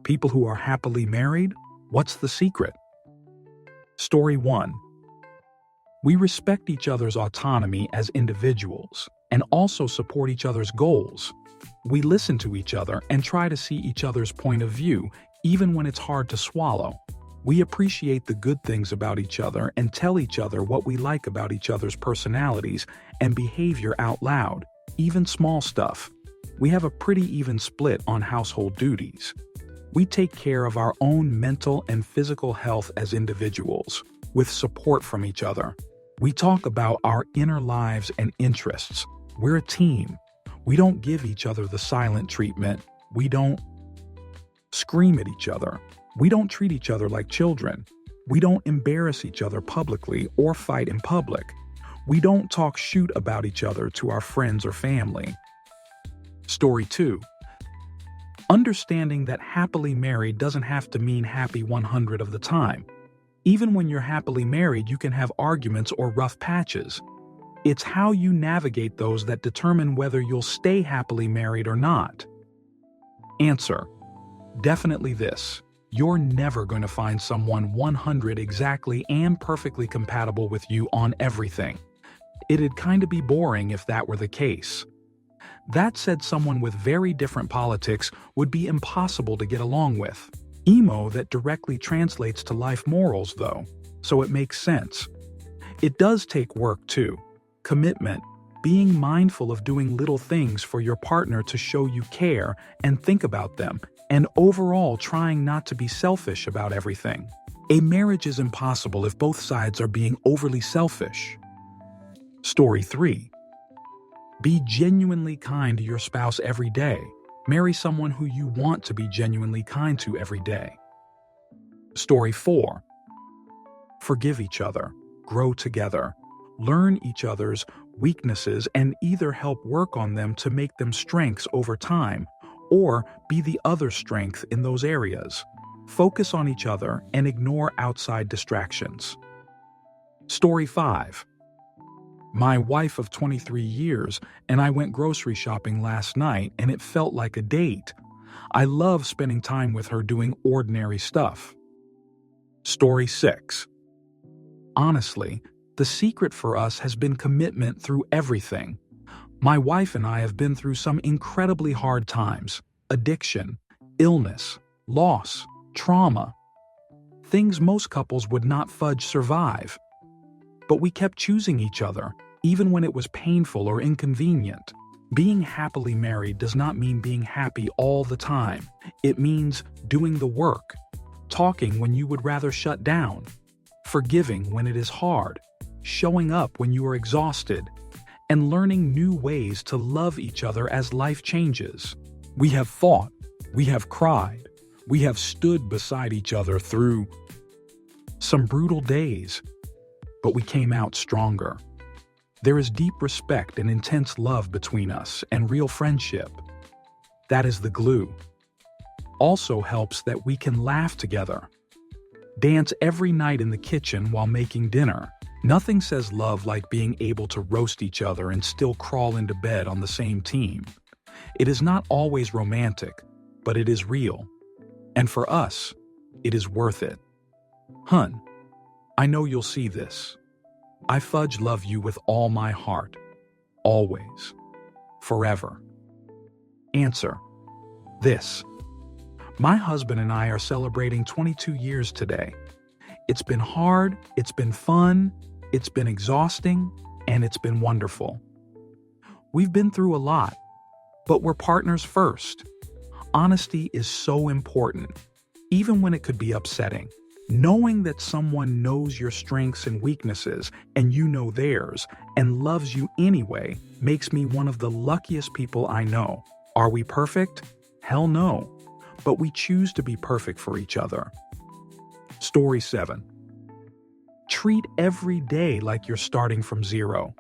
people who are happily married, what's the secret? Story 1. We respect each other's autonomy as individuals and also support each other's goals. We listen to each other and try to see each other's point of view, even when it's hard to swallow. We appreciate the good things about each other and tell each other what we like about each other's personalities and behavior out loud, even small stuff. We have a pretty even split on household duties. We take care of our own mental and physical health as individuals, with support from each other. We talk about our inner lives and interests. We're a team. We don't give each other the silent treatment. We don't scream at each other. We don't treat each other like children. We don't embarrass each other publicly or fight in public. We don't talk shoot about each other to our friends or family. Story 2. Understanding that happily married doesn't have to mean happy 100 of the time. Even when you're happily married, you can have arguments or rough patches. It's how you navigate those that determine whether you'll stay happily married or not. Answer: definitely this. You're never going to find someone 100 exactly and perfectly compatible with you on everything. It'd kind of be boring if that were the case. That said, someone with very different politics would be impossible to get along with. Emo that directly translates to life morals, though, so it makes sense. It does take work, too. Commitment, being mindful of doing little things for your partner to show you care and think about them, and overall trying not to be selfish about everything. A marriage is impossible if both sides are being overly selfish. Story 3. Be genuinely kind to your spouse every day. Marry someone who you want to be genuinely kind to every day. Story 4. Forgive each other. Grow together. Learn each other's weaknesses and either help work on them to make them strengths over time, or be the other strength in those areas. Focus on each other and ignore outside distractions. Story 5. My wife of 23 years and I went grocery shopping last night and it felt like a date. I love spending time with her doing ordinary stuff. Story 6. Honestly, the secret for us has been commitment through everything. My wife and I have been through some incredibly hard times: addiction, illness, loss, trauma. Things most couples would not fudge survive. But we kept choosing each other, even when it was painful or inconvenient. Being happily married does not mean being happy all the time. It means doing the work, talking when you would rather shut down, forgiving when it is hard, showing up when you are exhausted, and learning new ways to love each other as life changes. We have fought, we have cried, we have stood beside each other through some brutal days, but we came out stronger. There is deep respect and intense love between us and real friendship. That is the glue. Also helps that we can laugh together, dance every night in the kitchen while making dinner. Nothing says love like being able to roast each other and still crawl into bed on the same team. It is not always romantic, but it is real. And for us, it is worth it. Hun, I know you'll see this. I fudge love you with all my heart. Always. Forever. Answer: this. My husband and I are celebrating 22 years today. It's been hard, it's been fun, it's been exhausting, and it's been wonderful. We've been through a lot, but we're partners first. Honesty is so important, even when it could be upsetting. Knowing that someone knows your strengths and weaknesses, and you know theirs, and loves you anyway, makes me one of the luckiest people I know. Are we perfect? Hell no. But we choose to be perfect for each other. Story 7. Treat every day like you're starting from zero.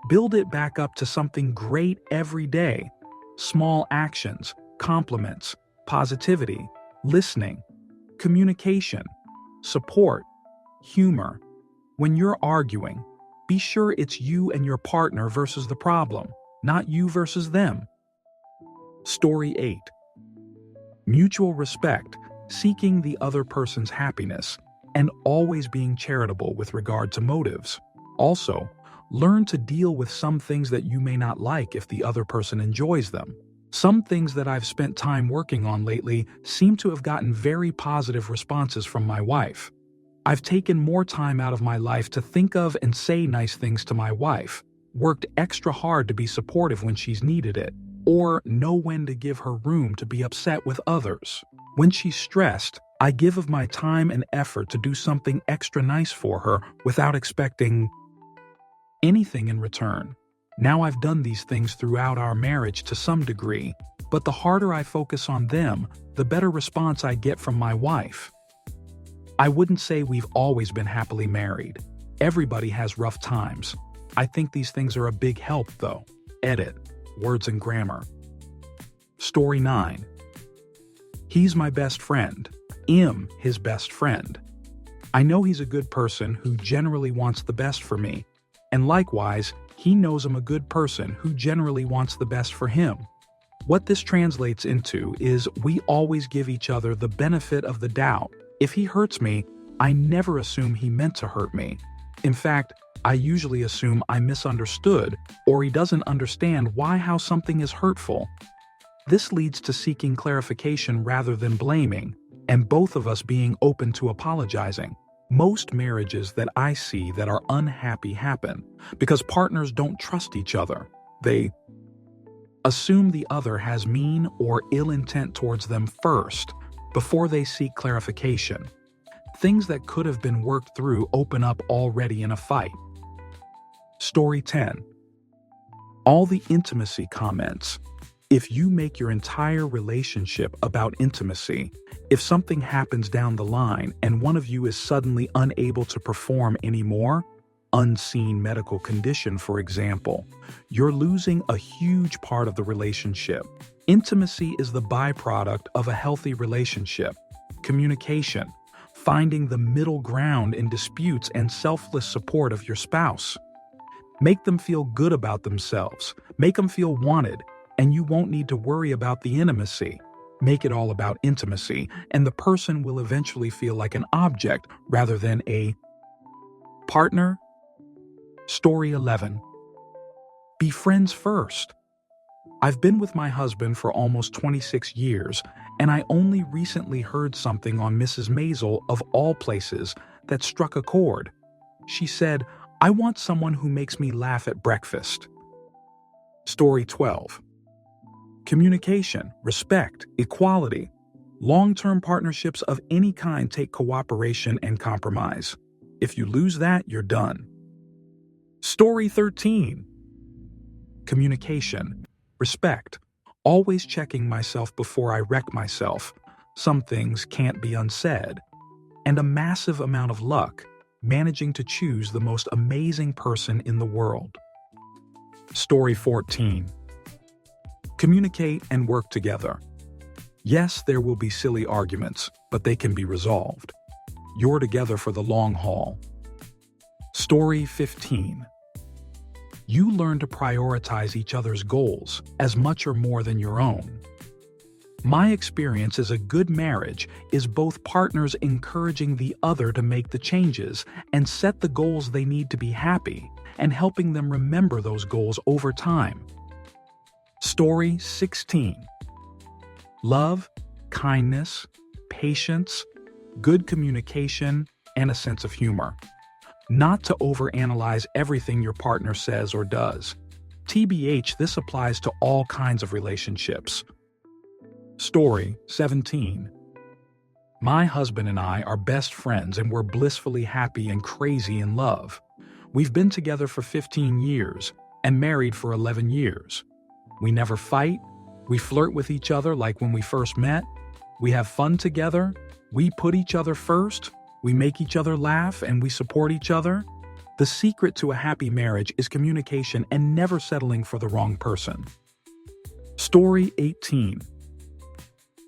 Build it back up to something great every day. Small actions, compliments, positivity, listening, communication, support, humor. When you're arguing, be sure it's you and your partner versus the problem, not you versus them. Story 8. Mutual respect seeking the other person's happiness, and always being charitable with regard to motives. Also, learn to deal with some things that you may not like if the other person enjoys them. Some things that I've spent time working on lately seem to have gotten very positive responses from my wife. I've taken more time out of my life to think of and say nice things to my wife, worked extra hard to be supportive when she's needed it, or know when to give her room to be upset with others. When she's stressed, I give of my time and effort to do something extra nice for her without expecting anything in return. Now I've done these things throughout our marriage to some degree, but the harder I focus on them, the better response I get from my wife. I wouldn't say we've always been happily married. Everybody has rough times. I think these things are a big help though. Edit. Words and grammar. Story 9. He's my best friend. I'm his best friend. I know he's a good person who generally wants the best for me, and likewise, he knows I'm a good person who generally wants the best for him. What this translates into is we always give each other the benefit of the doubt. If he hurts me, I never assume he meant to hurt me. In fact, I usually assume I misunderstood or he doesn't understand how something is hurtful. This leads to seeking clarification rather than blaming, and both of us being open to apologizing. Most marriages that I see that are unhappy happen because partners don't trust each other. They assume the other has mean or ill intent towards them first, before they seek clarification. Things that could have been worked through open up already in a fight. Story 10. All the intimacy comments. If you make your entire relationship about intimacy, if something happens down the line and one of you is suddenly unable to perform anymore, unseen medical condition for example, you're losing a huge part of the relationship. Intimacy is the byproduct of a healthy relationship. Communication, finding the middle ground in disputes and selfless support of your spouse. Make them feel good about themselves, make them feel wanted, and you won't need to worry about the intimacy. Make it all about intimacy, and the person will eventually feel like an object rather than a partner. Story 11. Be friends first. I've been with my husband for almost 26 years, and I only recently heard something on Mrs. Maisel, of all places, that struck a chord. She said, "I want someone who makes me laugh at breakfast." Story 12. Communication, respect, equality. Long-term partnerships of any kind take cooperation and compromise. If you lose that, you're done. Story 13. Communication, respect. Always checking myself before I wreck myself. Some things can't be unsaid. And a massive amount of luck, managing to choose the most amazing person in the world. Story 14. Communicate and work together. Yes, there will be silly arguments, but they can be resolved. You're together for the long haul. Story 15. You learn to prioritize each other's goals as much or more than your own. My experience as a good marriage is both partners encouraging the other to make the changes and set the goals they need to be happy, and helping them remember those goals over time. Story 16. Love, kindness, patience, good communication, and a sense of humor. Not to overanalyze everything your partner says or does. TBH, this applies to all kinds of relationships. Story 17. My husband and I are best friends and we're blissfully happy and crazy in love. We've been together for 15 years and married for 11 years. We never fight. We flirt with each other like when we first met. We have fun together. We put each other first. We make each other laugh and we support each other. The secret to a happy marriage is communication and never settling for the wrong person. Story 18.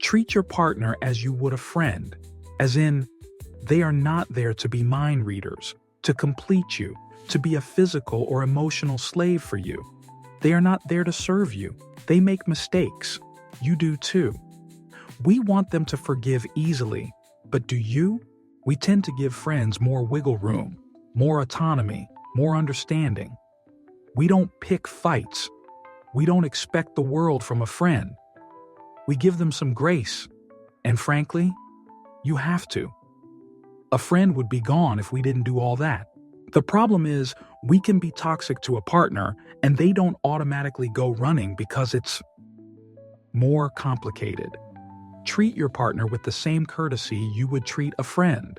Treat your partner as you would a friend, as in, they are not there to be mind readers, to complete you, to be a physical or emotional slave for you. They are not there to serve you. They make mistakes. You do too. We want them to forgive easily, but do you? We tend to give friends more wiggle room, more autonomy, more understanding. We don't pick fights. We don't expect the world from a friend. We give them some grace. And frankly, you have to. A friend would be gone if we didn't do all that. The problem is, we can be toxic to a partner and they don't automatically go running because it's more complicated. Treat your partner with the same courtesy you would treat a friend,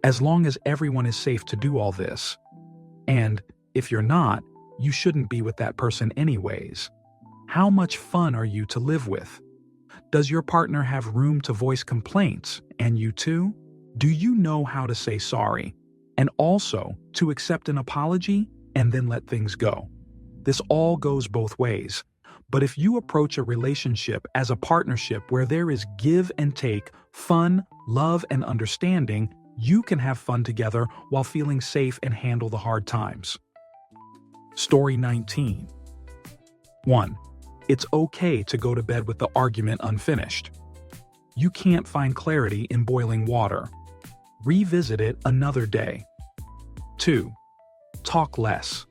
as long as everyone is safe to do all this. And if you're not, you shouldn't be with that person anyways. How much fun are you to live with? Does your partner have room to voice complaints, and you too? Do you know how to say sorry, and also to accept an apology and then let things go? This all goes both ways. But if you approach a relationship as a partnership where there is give and take, fun, love, and understanding, you can have fun together while feeling safe and handle the hard times. Story 19. 1. It's okay to go to bed with the argument unfinished. You can't find clarity in boiling water. Revisit it another day. 2. Talk less.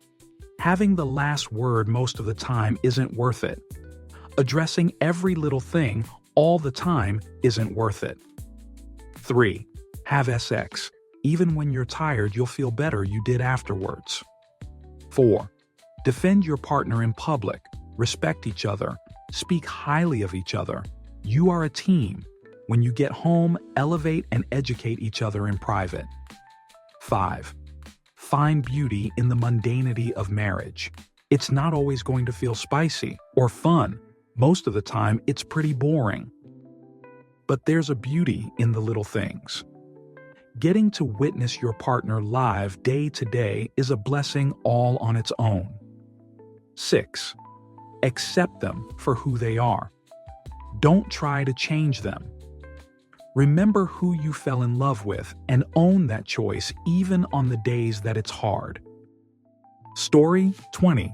Having the last word most of the time isn't worth it. Addressing every little thing all the time isn't worth it. 3. Have sex. Even when you're tired, you'll feel better you did afterwards. 4. Defend your partner in public. Respect each other. Speak highly of each other. You are a team. When you get home, elevate and educate each other in private. 5. Find beauty in the mundanity of marriage. It's not always going to feel spicy or fun. Most of the time, it's pretty boring. But there's a beauty in the little things. Getting to witness your partner live day to day is a blessing all on its own. 6. Accept them for who they are. Don't try to change them. Remember who you fell in love with and own that choice even on the days that it's hard. Story 20.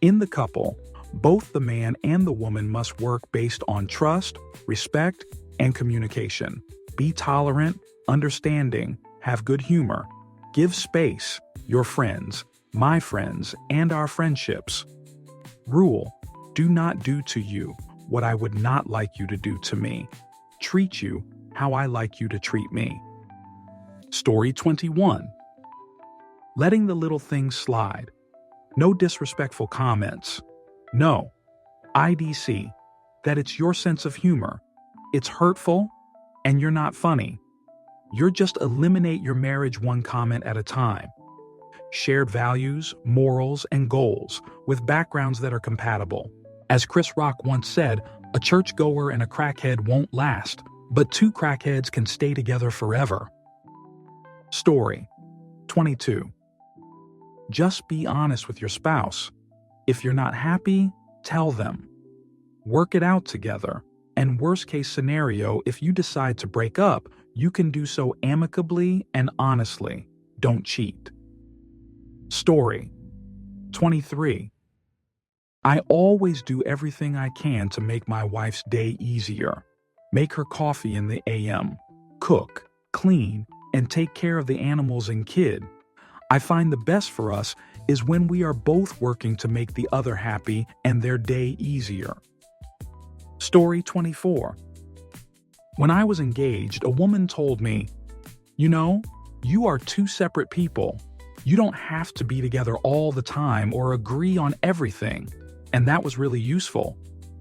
In the couple, both the man and the woman must work based on trust, respect, and communication. Be tolerant, understanding, have good humor. Give space, your friends, my friends, and our friendships. Rule: do not do to you what I would not like you to do to me. Treat you how I like you to treat me. Story 21. Letting the little things slide. No disrespectful comments. No. IDC. That it's your sense of humor. It's hurtful, and you're not funny. You're just eliminate your marriage one comment at a time. Shared values, morals, and goals with backgrounds that are compatible. As Chris Rock once said, a churchgoer and a crackhead won't last, but two crackheads can stay together forever. Story 22. Just be honest with your spouse. If you're not happy, tell them. Work it out together. And worst case scenario, if you decide to break up, you can do so amicably and honestly. Don't cheat. Story 23. I always do everything I can to make my wife's day easier. Make her coffee in the AM, cook, clean, and take care of the animals and kid. I find the best for us is when we are both working to make the other happy and their day easier. Story 24. When I was engaged, a woman told me, "You know, you are two separate people. You don't have to be together all the time or agree on everything." And that was really useful.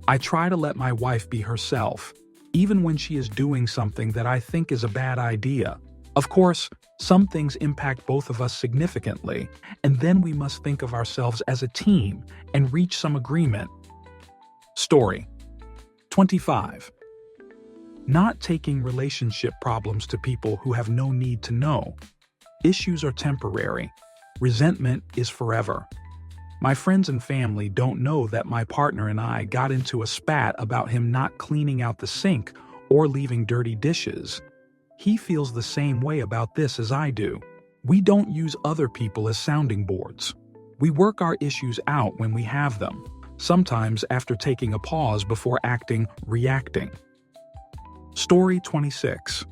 I try to let my wife be herself, even when she is doing something that I think is a bad idea. Of course, some things impact both of us significantly, and then we must think of ourselves as a team and reach some agreement. Story 25. Not taking relationship problems to people who have no need to know. Issues are temporary. Resentment is forever. My friends and family don't know that my partner and I got into a spat about him not cleaning out the sink or leaving dirty dishes. He feels the same way about this as I do. We don't use other people as sounding boards. We work our issues out when we have them, sometimes after taking a pause before reacting. Story 26.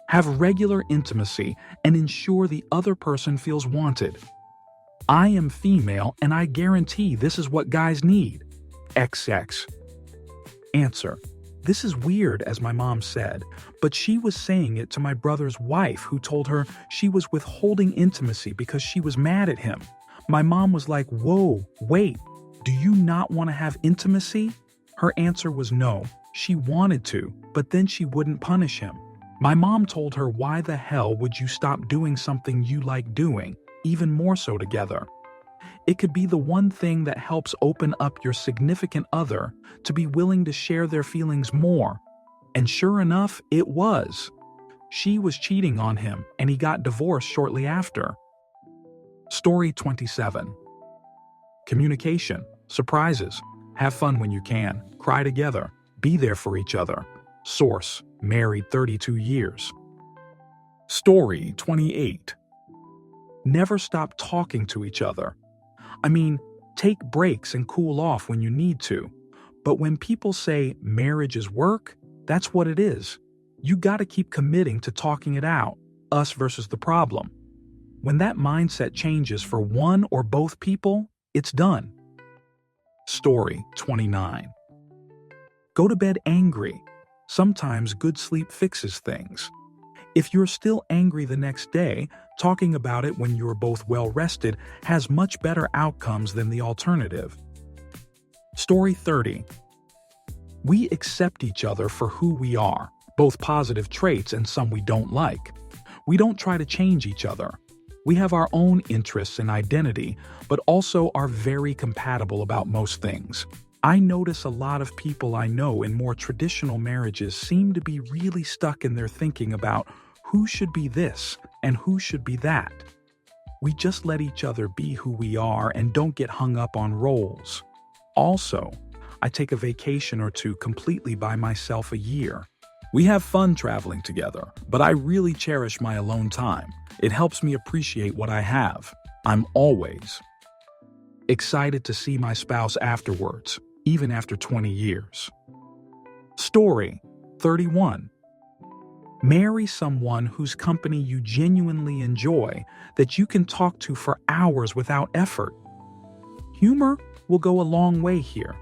Have regular intimacy and ensure the other person feels wanted. I am female and I guarantee this is what guys need. XX. Answer. This is weird, as my mom said, but she was saying it to my brother's wife, who told her she was withholding intimacy because she was mad at him. My mom was like, "Whoa, wait, do you not want to have intimacy?" Her answer was no, she wanted to, but then she wouldn't punish him. My mom told her, "Why the hell would you stop doing something you like doing, even more so together?" It could be the one thing that helps open up your significant other to be willing to share their feelings more. And sure enough, it was. She was cheating on him, and he got divorced shortly after. Story 27. Communication, surprises, have fun when you can, cry together, be there for each other. Source, married 32 years. Story 28. Never stop talking to each other. I mean, take breaks and cool off when you need to. But when people say marriage is work, that's what it is. You gotta keep committing to talking it out, us versus the problem. When that mindset changes for one or both people, it's done. Story 29. Go to bed angry. Sometimes good sleep fixes things. If you're still angry the next day, talking about it when you're both well rested has much better outcomes than the alternative. Story 30. We accept each other for who we are, both positive traits and some we don't like. We don't try to change each other. We have our own interests and identity, but also are very compatible about most things. I notice a lot of people I know in more traditional marriages seem to be really stuck in their thinking about who should be this and who should be that. We just let each other be who we are and don't get hung up on roles. Also, I take a vacation or two completely by myself a year. We have fun traveling together, but I really cherish my alone time. It helps me appreciate what I have. I'm always excited to see my spouse afterwards, even after 20 years. Story 31. Marry someone whose company you genuinely enjoy, that you can talk to for hours without effort. Humor will go a long way here.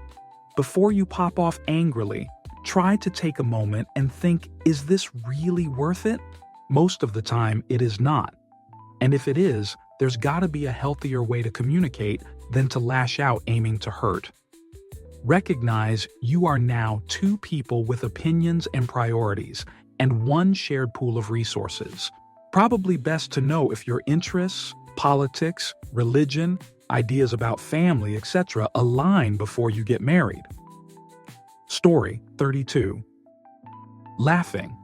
Before you pop off angrily, try to take a moment and think, is this really worth it? Most of the time, it is not. And if it is, there's gotta be a healthier way to communicate than to lash out aiming to hurt. Recognize you are now two people with opinions and priorities, and one shared pool of resources. Probably best to know if your interests, politics, religion, ideas about family, etc. align before you get married. Story 32. Laughing.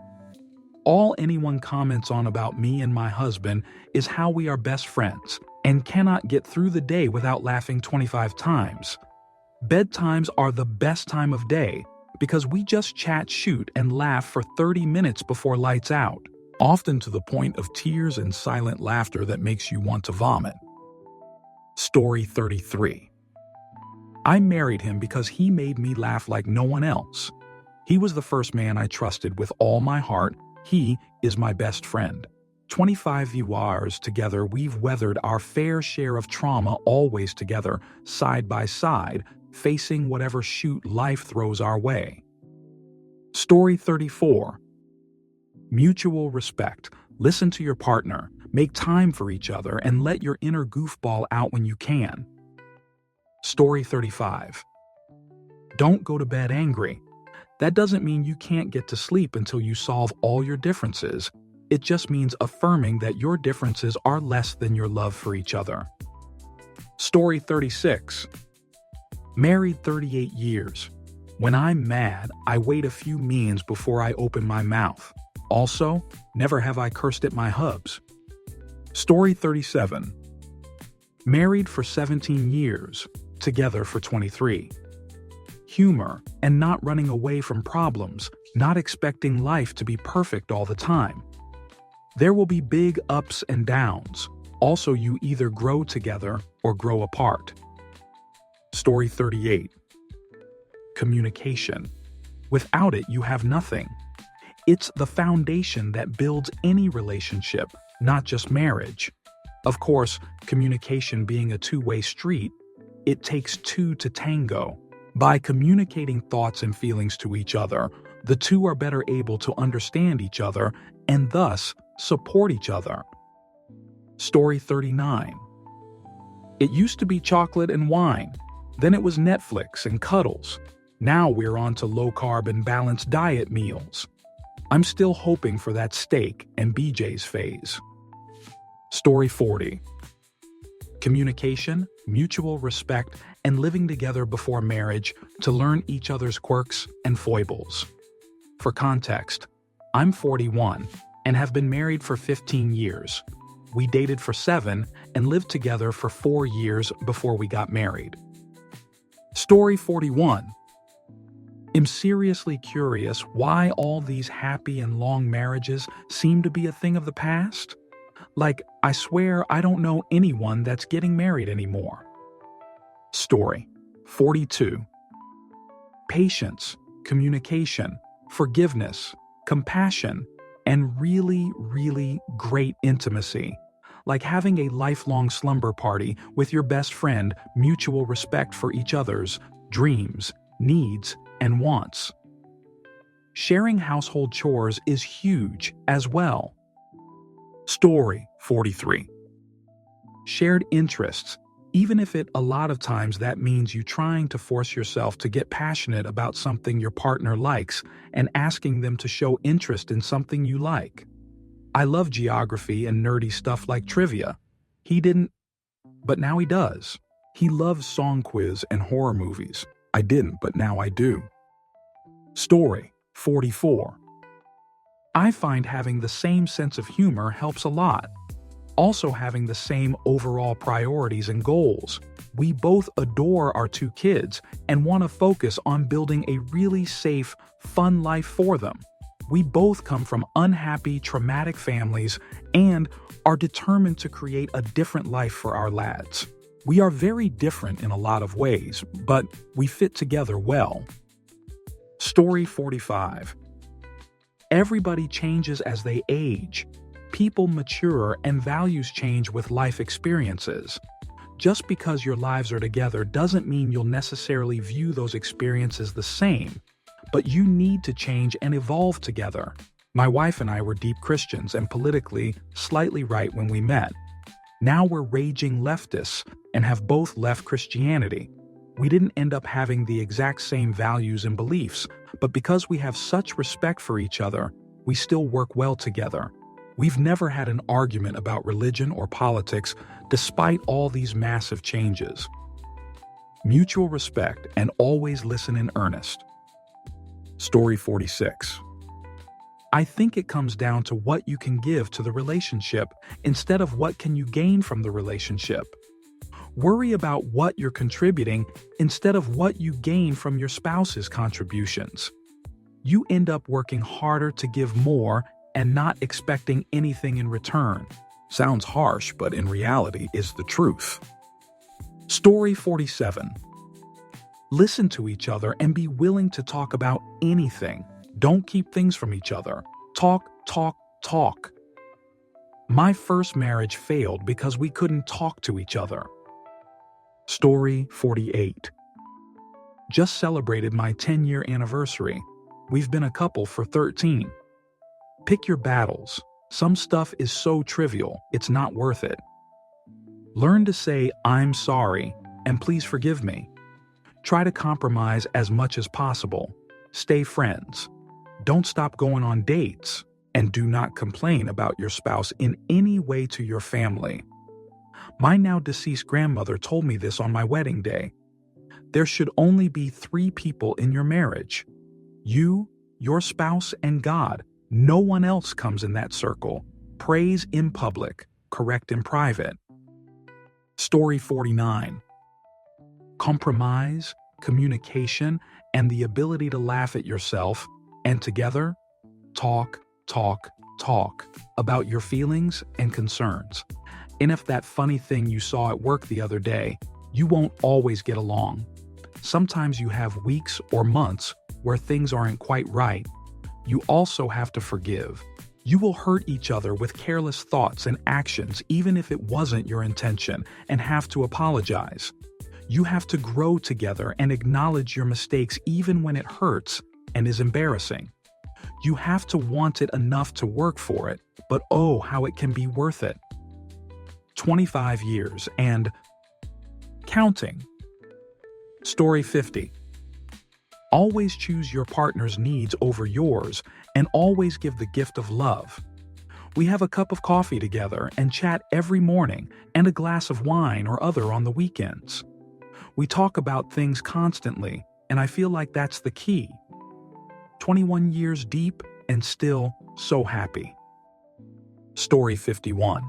All anyone comments on about me and my husband is how we are best friends and cannot get through the day without laughing 25 times. Bedtimes are the best time of day because we just chat, shoot, and laugh for 30 minutes before lights out, often to the point of tears and silent laughter that makes you want to vomit. Story 33. I married him because he made me laugh like no one else. He was the first man I trusted with all my heart. He is my best friend. 25 years together, we've weathered our fair share of trauma, always together, side by side, facing whatever shoot life throws our way. Story 34. Mutual respect. Listen to your partner, make time for each other, and let your inner goofball out when you can. Story 35. Don't go to bed angry. That doesn't mean you can't get to sleep until you solve all your differences. It just means affirming that your differences are less than your love for each other. Story 36. Married 38 years. When I'm mad, I wait a few means before I open my mouth. Also, never have I cursed at my hubs. Story 37. Married for 17 years, together for 23. Humor and not running away from problems, not expecting life to be perfect all the time. There will be big ups and downs. Also, you either grow together or grow apart. Story 38. Communication. Without it, you have nothing. It's the foundation that builds any relationship, not just marriage. Of course, communication being a two-way street, it takes two to tango. By communicating thoughts and feelings to each other, the two are better able to understand each other and thus support each other. Story 39. It used to be chocolate and wine. Then it was Netflix and cuddles. Now we're on to low-carb and balanced diet meals. I'm still hoping for that steak and BJ's phase. Story 40. Communication, mutual respect, and living together before marriage to learn each other's quirks and foibles. For context, I'm 41 and have been married for 15 years. We dated for 7 and lived together for 4 years before we got married. Story 41. I'm seriously curious why all these happy and long marriages seem to be a thing of the past. Like, I swear I don't know anyone that's getting married anymore. Story 42. Patience, communication, forgiveness, compassion, and really, really great intimacy. Like having a lifelong slumber party with your best friend, mutual respect for each other's dreams, needs, and wants. Sharing household chores is huge as well. Story 43. Shared interests, even if a lot of times that means you trying to force yourself to get passionate about something your partner likes and asking them to show interest in something you like. I love geography and nerdy stuff like trivia. He didn't, but now he does. He loves song quiz and horror movies. I didn't, but now I do. Story 44. I find having the same sense of humor helps a lot. Also having the same overall priorities and goals. We both adore our 2 kids and want to focus on building a really safe, fun life for them. We both come from unhappy, traumatic families and are determined to create a different life for our lads. We are very different in a lot of ways, but we fit together well. Story 45. Everybody changes as they age. People mature and values change with life experiences. Just because your lives are together doesn't mean you'll necessarily view those experiences the same, but you need to change and evolve together. My wife and I were deep Christians and politically slightly right when we met. Now we're raging leftists and have both left Christianity. We didn't end up having the exact same values and beliefs, but because we have such respect for each other, we still work well together. We've never had an argument about religion or politics despite all these massive changes. Mutual respect and always listen in earnest. Story 46. I think it comes down to what you can give to the relationship instead of what can you gain from the relationship. Worry about what you're contributing instead of what you gain from your spouse's contributions. You end up working harder to give more and not expecting anything in return. Sounds harsh, but in reality is the truth. Story 47. Listen to each other and be willing to talk about anything. Don't keep things from each other. Talk, talk, talk. My first marriage failed because we couldn't talk to each other. Story 48. Just celebrated my 10-year anniversary. We've been a couple for 13. Pick your battles. Some stuff is so trivial, it's not worth it. Learn to say, "I'm sorry," and "please forgive me." Try to compromise as much as possible. Stay friends. Don't stop going on dates. And do not complain about your spouse in any way to your family. My now deceased grandmother told me this on my wedding day. There should only be 3 people in your marriage. You, your spouse, and God. No one else comes in that circle. Praise in public, correct in private. Story 49. Compromise, communication, and the ability to laugh at yourself, and together, talk, talk, talk about your feelings and concerns. And if that funny thing you saw at work the other day, you won't always get along. Sometimes you have weeks or months where things aren't quite right. you also have to forgive. You will hurt each other with careless thoughts and actions even if it wasn't your intention, and have to apologize. You have to grow together and acknowledge your mistakes even when it hurts and is embarrassing. You have to want it enough to work for it, but oh, how it can be worth it. 25 years and counting. Story 50. Always choose your partner's needs over yours, and always give the gift of love. We have a cup of coffee together and chat every morning, and a glass of wine or other on the weekends. We talk about things constantly, and I feel like that's the key. 21 years deep and still so happy. Story 51.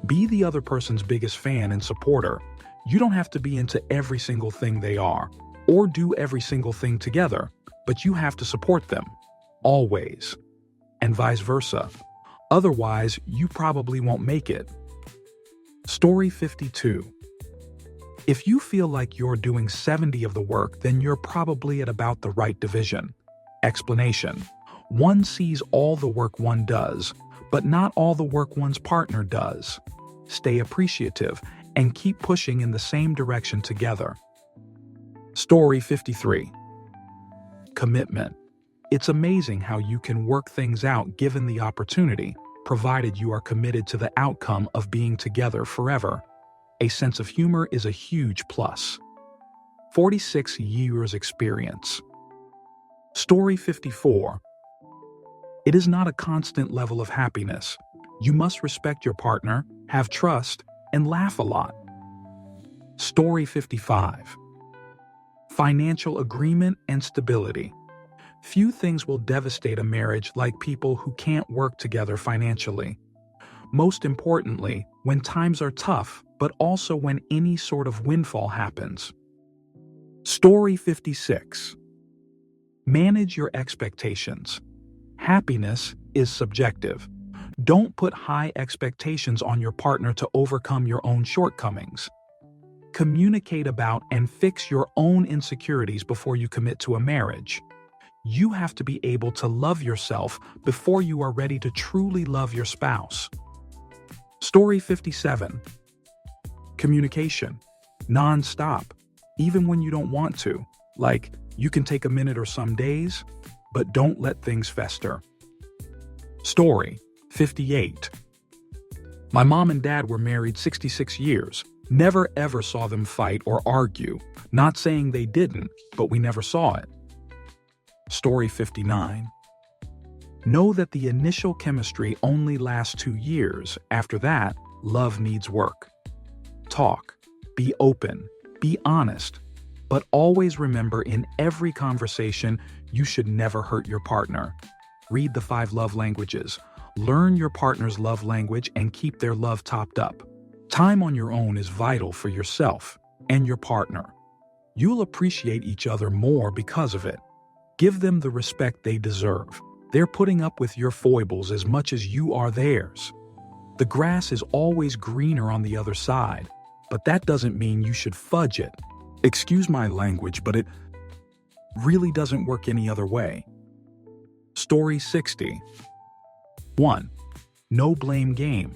Be the other person's biggest fan and supporter. You don't have to be into every single thing they are, or do every single thing together, but you have to support them, always, and vice versa. Otherwise, you probably won't make it. Story 52. If you feel like you're doing 70 of the work, then you're probably at about the right division. Explanation. One sees all the work one does, but not all the work one's partner does. Stay appreciative and keep pushing in the same direction together. Story 53. Commitment. It's amazing how you can work things out given the opportunity, provided you are committed to the outcome of being together forever. A sense of humor is a huge plus. 46 years experience. Story 54. It is not a constant level of happiness. You must respect your partner, have trust, and laugh a lot. Story 55. Financial agreement and stability. Few things will devastate a marriage like people who can't work together financially. Most importantly, when times are tough, but also when any sort of windfall happens. Story 56. Manage your expectations. Happiness is subjective. Don't put high expectations on your partner to overcome your own shortcomings. Communicate about and fix your own insecurities before you commit to a marriage. You have to be able to love yourself before you are ready to truly love your spouse. Story 57. Communication. Non-stop, even when you don't want to. Like, you can take a minute or some days, but don't let things fester. Story 58. My mom and dad were married 66 years. Never ever saw them fight or argue. Not saying they didn't, but we never saw it. Story 59. Know that the initial chemistry only lasts 2 years. After that, love needs work. Talk. Be open. Be honest. But always remember, in every conversation, you should never hurt your partner. Read the 5 love languages. Learn your partner's love language and keep their love topped up. Time on your own is vital for yourself and your partner. You'll appreciate each other more because of it. Give them the respect they deserve. They're putting up with your foibles as much as you are theirs. The grass is always greener on the other side, but that doesn't mean you should fudge it. Excuse my language, but it really doesn't work any other way. Story 60. 1. No blame game.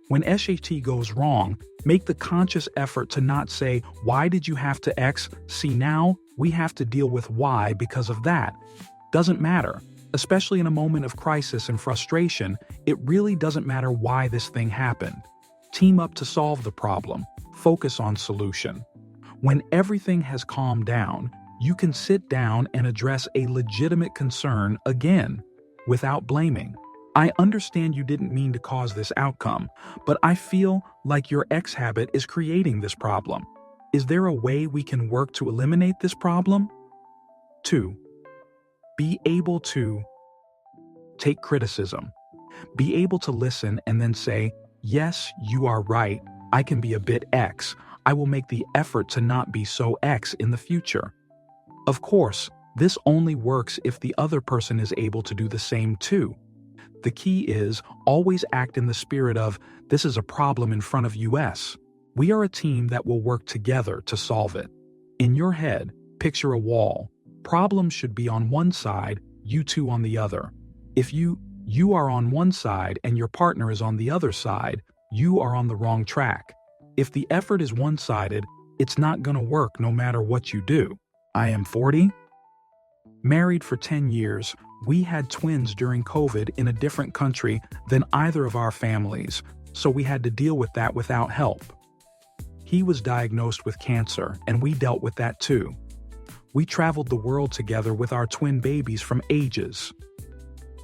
When SAT goes wrong, make the conscious effort to not say, "Why did you have to X? See, now we have to deal with Y because of that." Doesn't matter. Especially in a moment of crisis and frustration, it really doesn't matter why this thing happened. Team up to solve the problem. Focus on solution. When everything has calmed down, you can sit down and address a legitimate concern again, without blaming. I understand you didn't mean to cause this outcome, but I feel like your X habit is creating this problem. Is there a way we can work to eliminate this problem? 2. Be able to take criticism. Be able to listen and then say, "Yes, you are right. I can be a bit X. I will make the effort to not be so X in the future." Of course, this only works if the other person is able to do the same too. The key is always act in the spirit of, "This is a problem in front of us. We are a team that will work together to solve it." In your head, picture a wall. Problems should be on one side, you two on the other. If you are on one side and your partner is on the other side, you are on the wrong track. If the effort is one-sided, it's not gonna work no matter what you do. I am 40. Married for 10 years, we had twins during COVID in a different country than either of our families, so we had to deal with that without help. He was diagnosed with cancer, and we dealt with that too. We traveled the world together with our twin babies from ages.